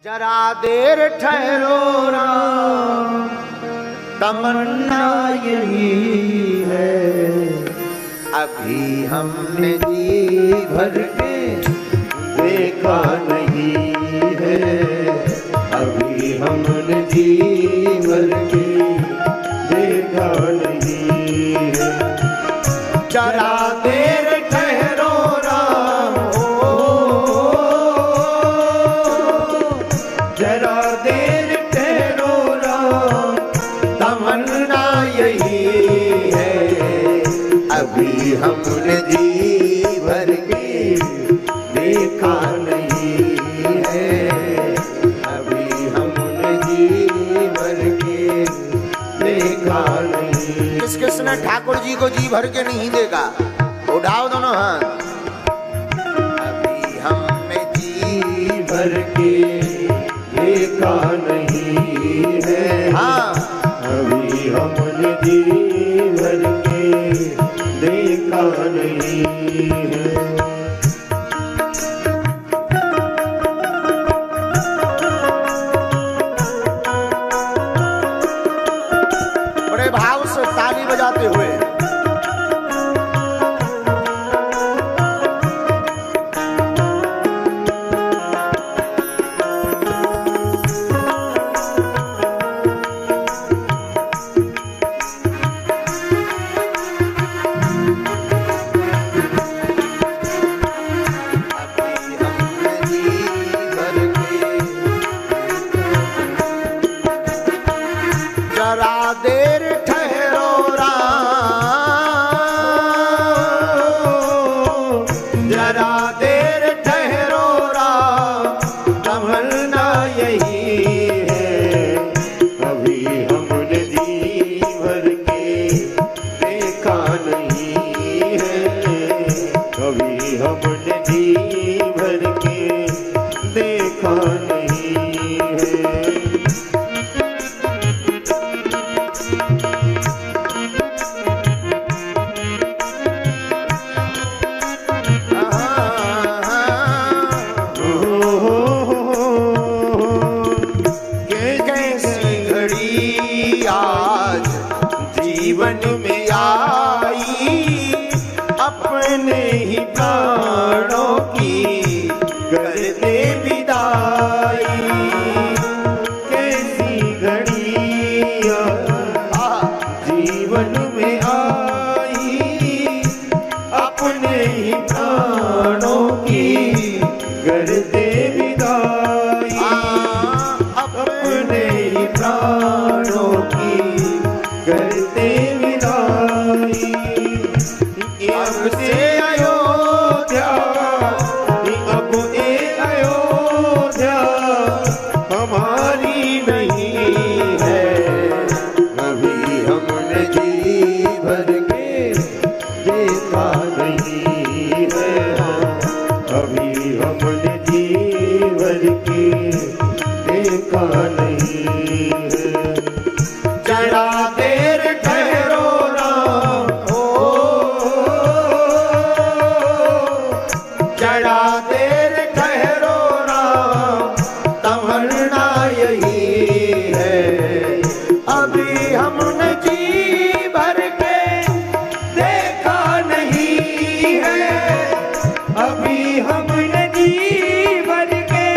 जरा देर ठहरो राम, तमन्ना यही है, अभी हमने जी भर के देखा नहीं है, अभी हमने जी भर के देखा नहीं है। जरा देर ठहरो राम, जरा देर ठहरो राम, तमन्ना यही है, अभी हमने जी भर के देखा नहीं है, अभी हमने जी भर के देखा नहीं। किसने ठाकुर जी को जी भर के नहीं देखा? उठाओ दोनों हाथ। अभी हमने जी भर के देखा नहीं है, हाँ, अभी हमने जी भर के देखा नहीं है। बड़े भाव से ताली बजाते हुए जरा देर ठहरो राम, जरा देर ठहरो राम, तमन्ना यही है, अभी हमने जी भर के देखा नहीं है, अभी हमने जी भर के देखा नहीं है। आज जीवन में आई, अपने ही प्राणों की करते विदाई, कैसी घड़ी जीवन में आई, अपने ही प्राणों की करते विदाई, अपने ही प्राणों की करते विदाई। अब से अयोध्या, अब ए अयोध्या हमारी नहीं है, अभी हमने जी भर के देखा नहीं है, अभी हमने जी भर के देखा नहीं है। जरा देर ठहरो राम, जरा देर ठहरो राम, तमन्ना यही है, अभी हमने जी भर के देखा नहीं है, अभी हमने जी भर के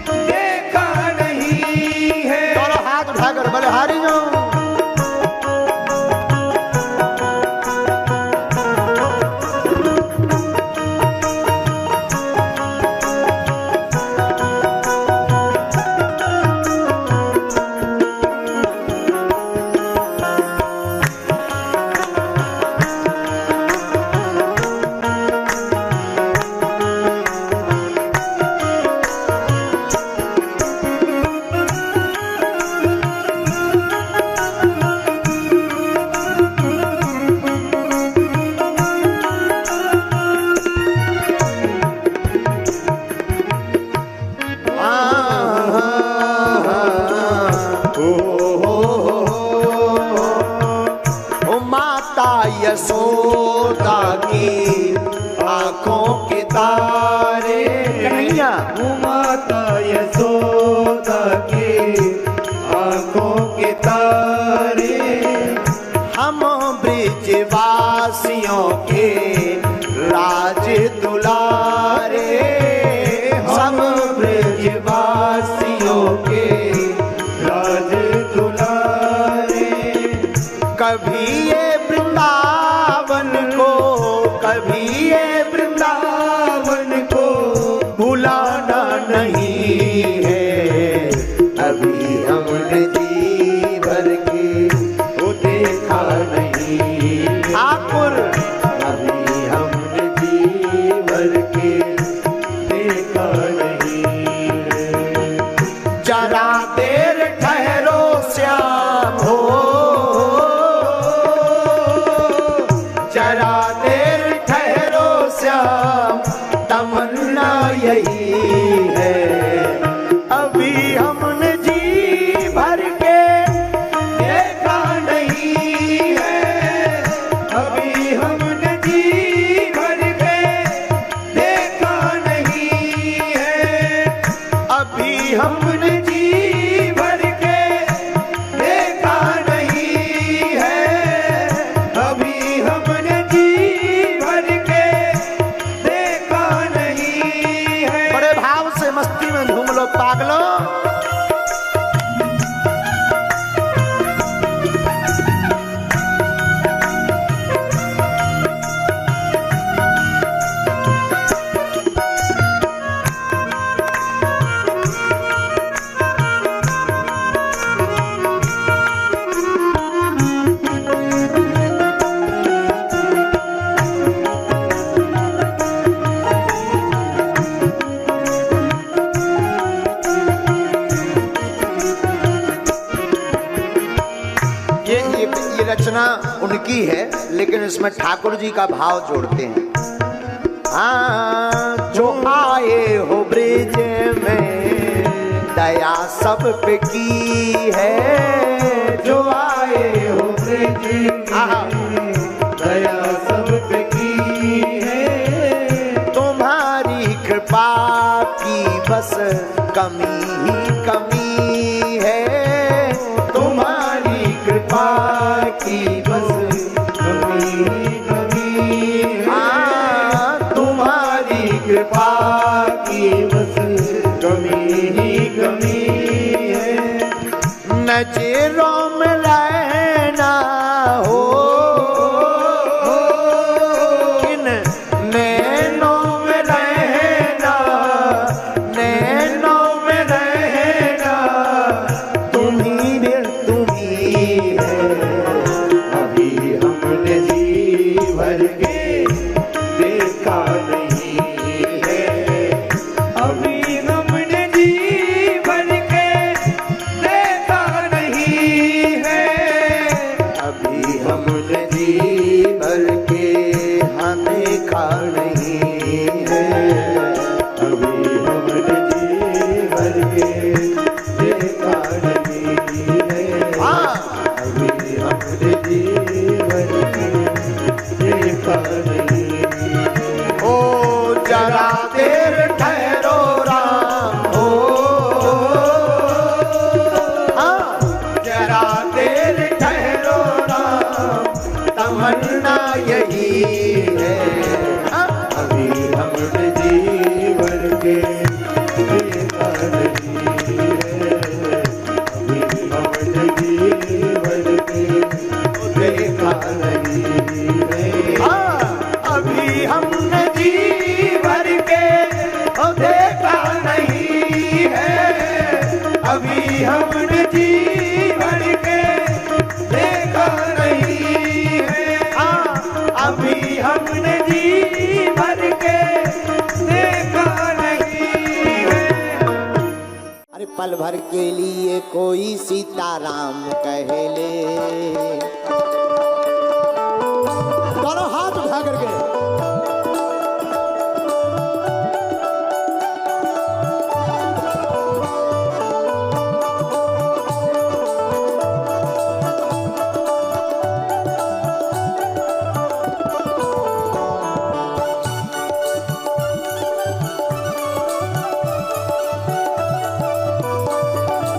देखा नहीं है। दोनों हाथ उठाकर बलिहारी जाओ। हमने जी भर के वो देखा नहीं। ठाकुर कभी हमने जी भर के देखा नहीं। जरा देर ठहरो श्याम हो, जरा देर ठहरो श्याम, तमन्ना यही है। अभी हमने जी भर के देखा नहीं है, अभी हमने जी भर के देखा नहीं है। अभी हमने जी भर के देखा नहीं है। अभी हमने जी भर के देखा नहीं है। बड़े भाव से मस्ती में झूम लो पागलो। ये रचना उनकी है, लेकिन इसमें ठाकुर जी का भाव जोड़ते हैं। हाँ, जो आए हो ब्रिज में दया सब पे की है, जो आए हो ब्रिज में दया सब पे की है। तुम्हारी कृपा की बस कमी ही कमी है। तुम्हारी कृपा की बस कमी ही कमी है। हाँ, तुम्हारी कृपा की बस कमी ही कमी है। नजरों में रहना हो, इन नैनों में रहना, नैनों में रहना, तुम्ही है। अभी हमने जी भर के देखा नहीं है। अभी हमने जी भर के देखा नहीं है। अभी हमने जी भर के हाँ देखा नहीं है। अभी हमने जी भर के देखा नहीं है। हाँ, अभी हमने जी भर के देखा नहीं। ओ जरा देर ठहरो राम हो, हाँ, जरा देर ठहरो राम, तमन्ना यही है। हाँ, अभी हमने जी भर के देखा नहीं है। अभी हमने जी भर के देखा नहीं है। हाँ, अभी हमने जी भर के ओ देखा नहीं है। अभी हमने जी भर के देखा नहीं है। हाँ, अभी हमने जी भर के देखा नहीं है। अरे पल भर के लिए कोई सीताराम कह ले, दोनों हाथ उठा करके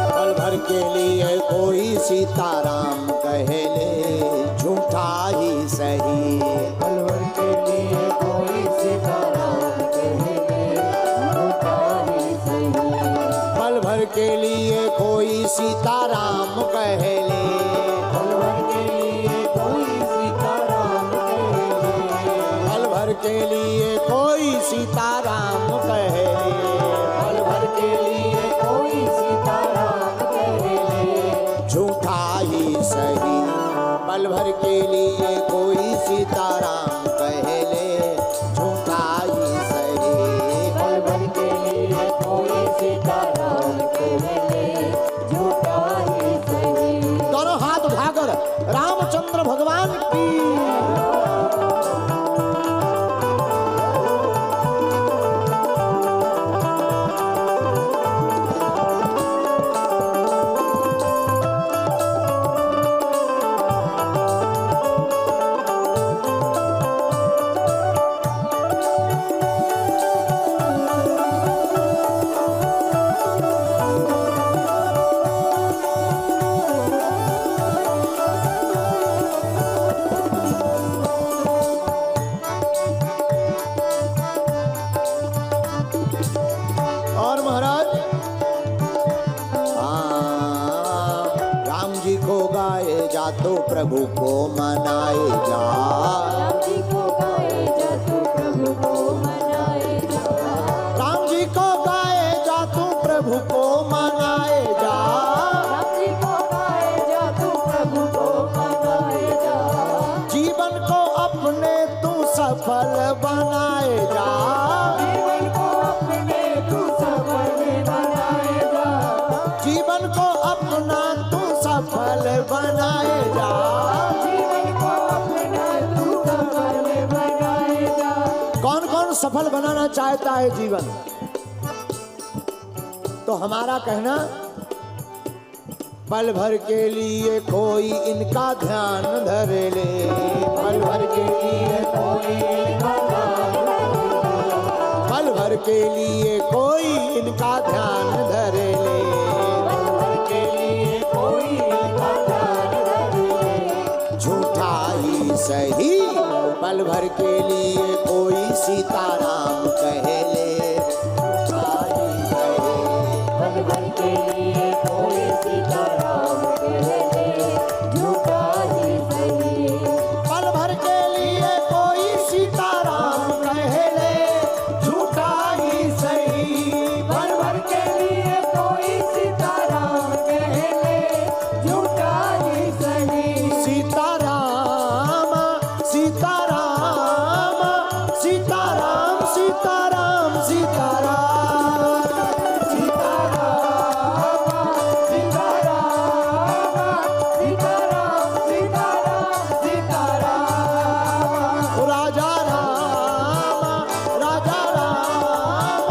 पल भर के लिए कोई सीताराम कह ले, झूठा ही सही। पल भर के लिए कोई सीताराम कह ले, झूठा ही सही। पल भर के लिए कोई सीताराम कह ले, पल भर के लिए कोई सीताराम कह ले। पल भर के लिए कोई सीताराम कह ले, पल भर के लिए कोई सीताराम कह ले। के लिए कोई सीताराम कह ले झूठा ही सही। पल भर के लिए कोई सीताराम कह ले झूठा ही सही। दोनों हाथ उठाकर रामचंद्र भगवान की और महाराज राम जी को गाए जा तो प्रभु को मनाए जा। राम जी को गाए जा तू प्रभु को मनाए जा। राम जी को गाए जा तो प्रभु को मनाए जा। राम जी को गाए जा तू प्रभु को मनाए जा। जीवन को अपने तू सफल बनाए जा। जीवन को अपने तू सफल बनाए जा। जीवन को अपना तू सफल बनाए जा। जीवन को अपना तू सफल बनाए जा। कौन कौन सफल बनाना चाहता है जीवन? तो हमारा कहना पल भर के लिए कोई इनका ध्यान धर ले। पल भर के लिए कोई भगवान पल भर के लिए कोई इनका ध्यान धर ले। के लिए कोई भगवान रहे। झूठा ही सही पल भर के लिए कोई सीताराम कह ले झूठा ही सही। पल भर के लिए कोई सीताराम कह ले झूठा ही सही। पल भर के लिए कोई सीताराम कह ले झूठा ही सही। पल भर के लिए कोई सीताराम कह ले झूठा ही सही। सीताराम सीताराम सीताराम सीताराम सीताराम राजा राम राजा राम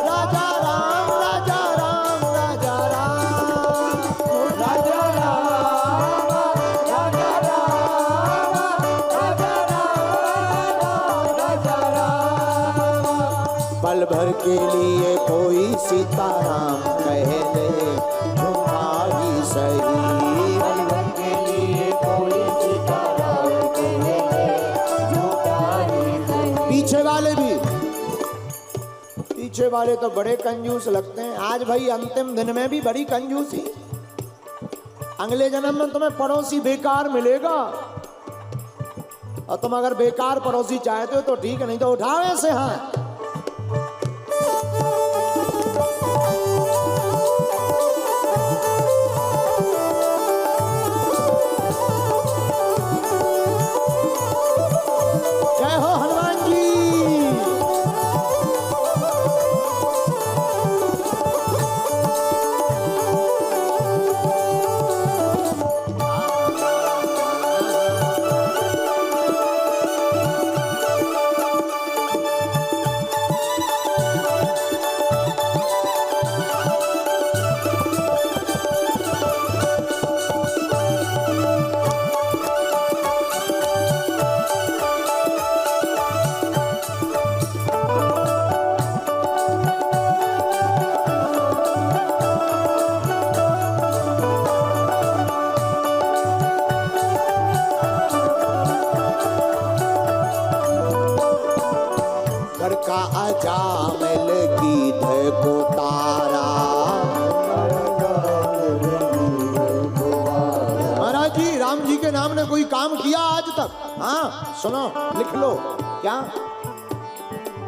राजा राम राजा राम राजा राम राजा पल भर के लिए कोई सीताराम कह ले झूठा ही सही। पल भर के लिए कोई सीताराम कह ले झूठा ही सही। पीछे वाले तो बड़े कंजूस लगते हैं। आज भाई अंतिम दिन में भी बड़ी कंजूसी। अगले जन्म में तुम्हें पड़ोसी बेकार मिलेगा, और तुम अगर बेकार पड़ोसी चाहते हो तो ठीक है, नहीं तो उठाओ ऐसे हाथ। जय हो हनुमान जी। अजामिल गीत को तारा। महाराज जी, राम जी के नाम ने कोई काम किया आज तक? हाँ सुनो, लिख लो। क्या?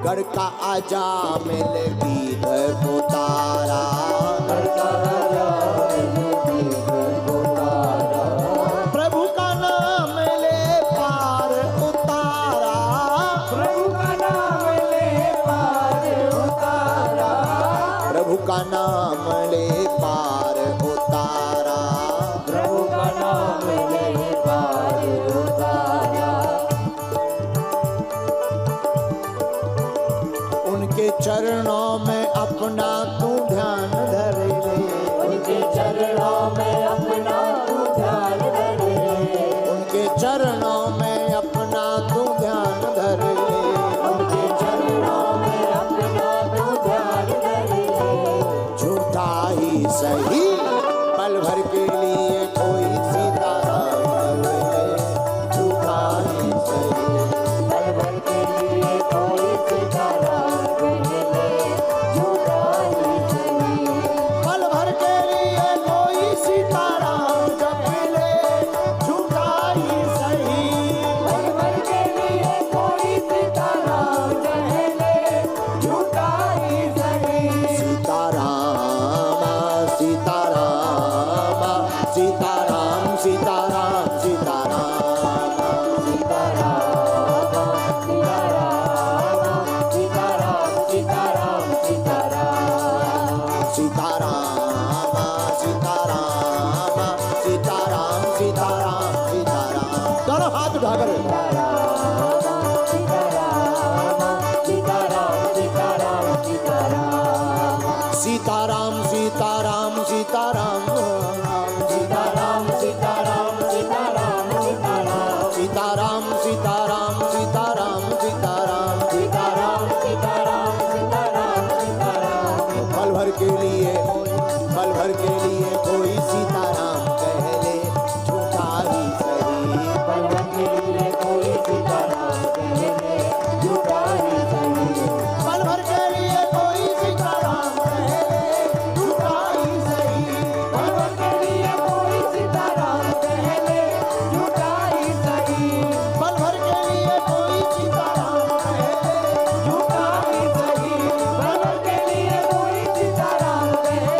गढ़ का अजामिल गीत को तारा, प्रभु का नाम ले ही सही। पल भर के लिए कोई सीताराम कहे झूठा ही सही। पल भर के लिए कोई सीताराम कहे झूठा ही सही। पल भर के लिए कोई सीताराम कहे झूठा ही सही। पल भर के लिए कोई सीताराम कहे झूठा ही सही। सीताराम सीताराम सीताराम सीताराम सीताराम सीताराम सीताराम सीताराम। दोनों हाथ उठाकर सीताराम सीताराम सीताराम सीताराम सीताराम सीताराम सीताराम सीताराम सीताराम। पल भर के लिए कोई सीताराम कह ले झूठा ही सही। पल भर के लिए कोई सीताराम कहे झूठा ही सही। पल भर के लिए कोई सीताराम कह ले झूठा ही सही। पल भर के लिए कोई सीताराम कहे झूठा ही सही। पल भर के लिए कोई सीताराम कह ले झूठा ही सही। पल भर के लिए कोई सीताराम कहे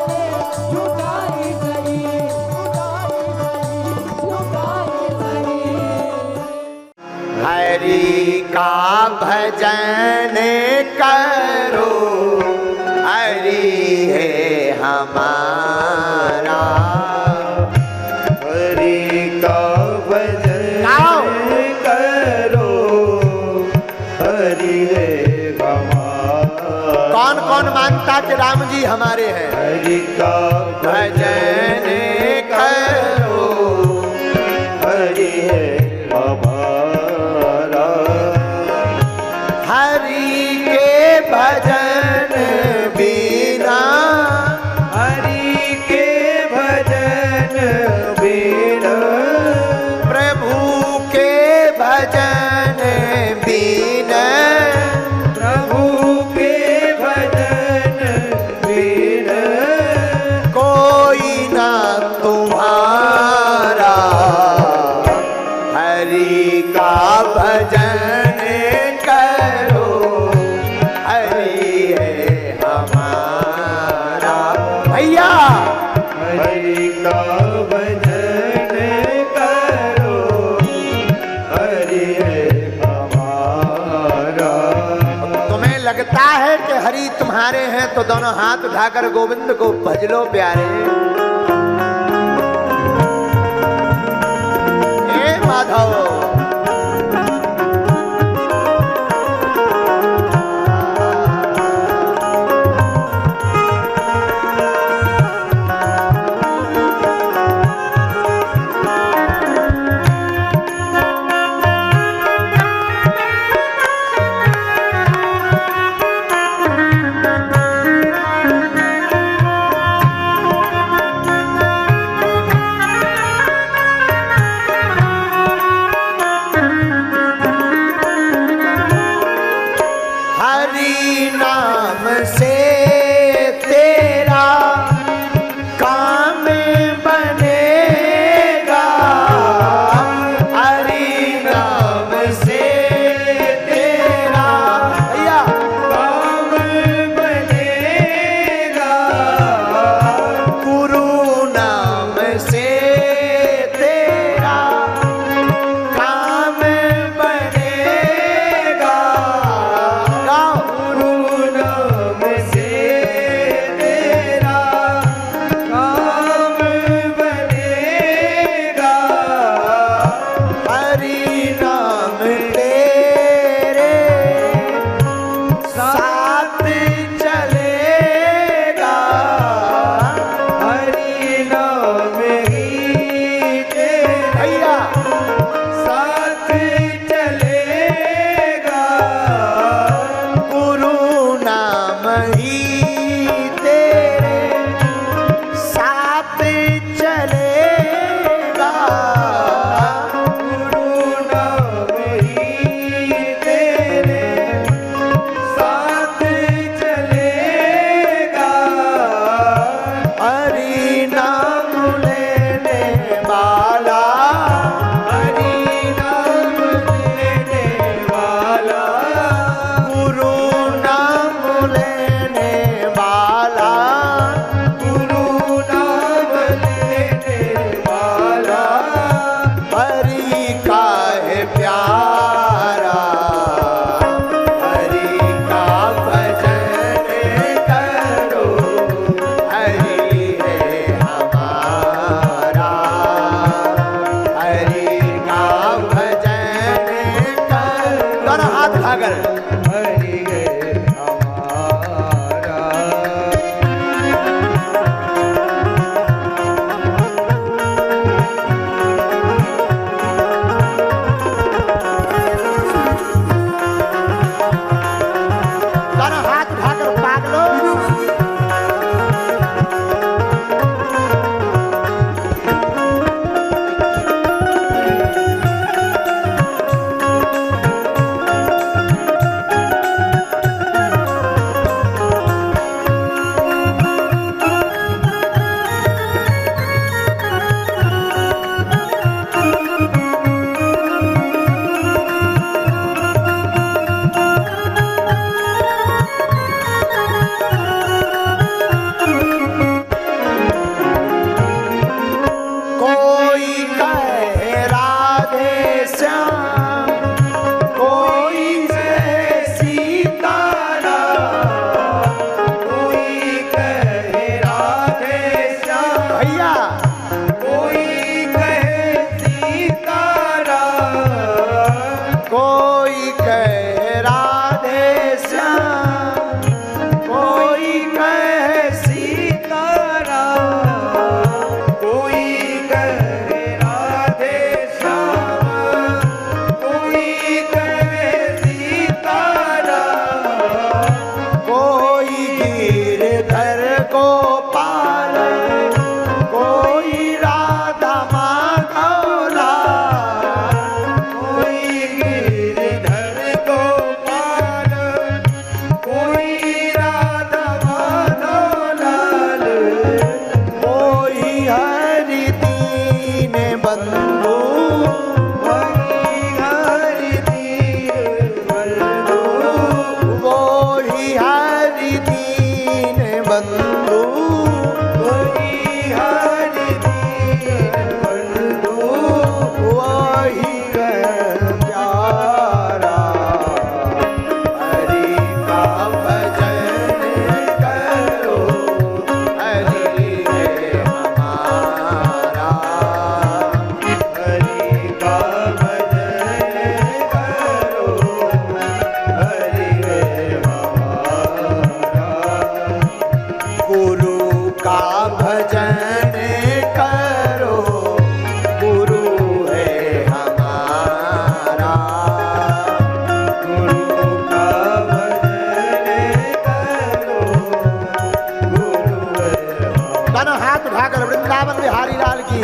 झूठा ही सही। झूठा ही सही। हरि का भजन करो, हरि है हमारा। हरि का भजन करो, हरि है हमारा। कौन कौन मानता कि राम जी हमारे हैं? हरि का भजन करो, हरि है हमारा। हरि के भजन बिना, हरि के भजन बिना, प्रभु के भजन बिना, प्रभु के भजन बिना, कोई ना तुम्हारा। हरि का भजन करो, हरि है हमारा। भैया हरि का भजन करो, हरि है हमारा। तुम्हें लगता है कि हरि तुम्हारे हैं तो दोनों हाथ उठाकर गोविंद को भज लो प्यारे। हे माधव भैया कोई कहे सीताराम, कोई कहे राधे श्याम, कोई कहे सीताराम, कोई कहे राधे श्याम, कोई कहे सीताराम, कोई गिरधर गोपाल, कोई राधा माधव लाल, कोई गिरधर गोपाल, कोई राधा माधव लाल, कोई हरि दीन बंधु, वही हरि दीन बंधु, वही हरि दीन बंधु, वही हरि दीन बंधु, वही प्यारा। हरि का भजन करो, हरि है हमारा। हरि का भजन करो, हरि है हमारा। गुरु का भजन करो, गुरु है हमारा। गुरु का भजन करो, गुरु है हमारा। दोनों हाथ उठाकर वृंदावन बिहारी लाल की।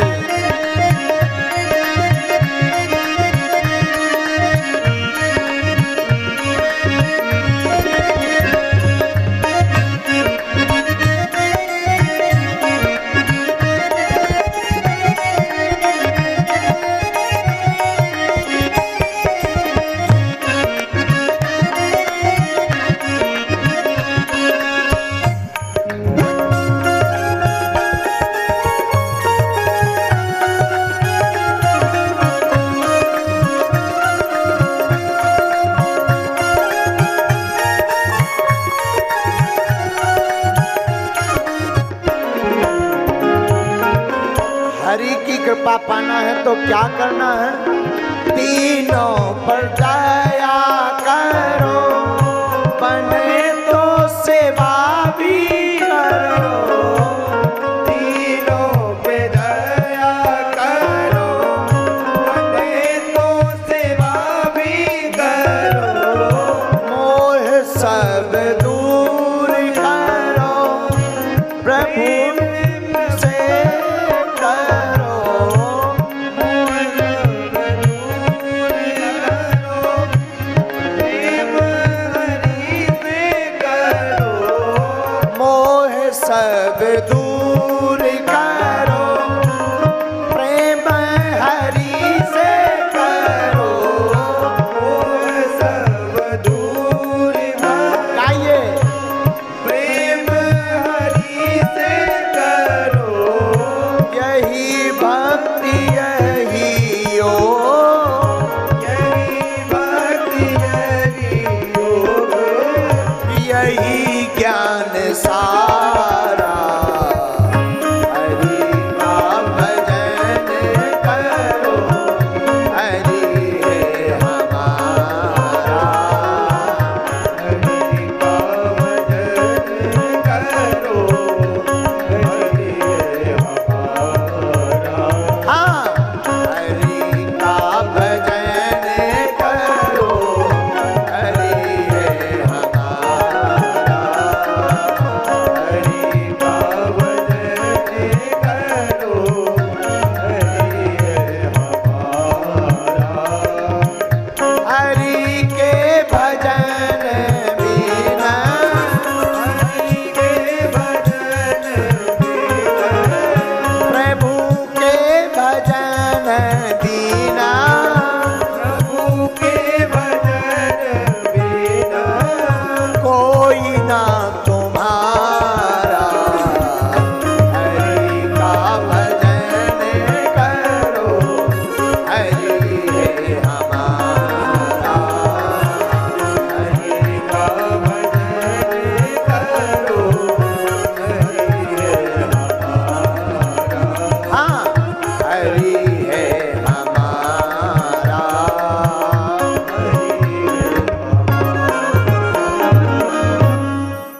हरि की कृपा पाना है तो क्या करना है? तीनों पर दया करो,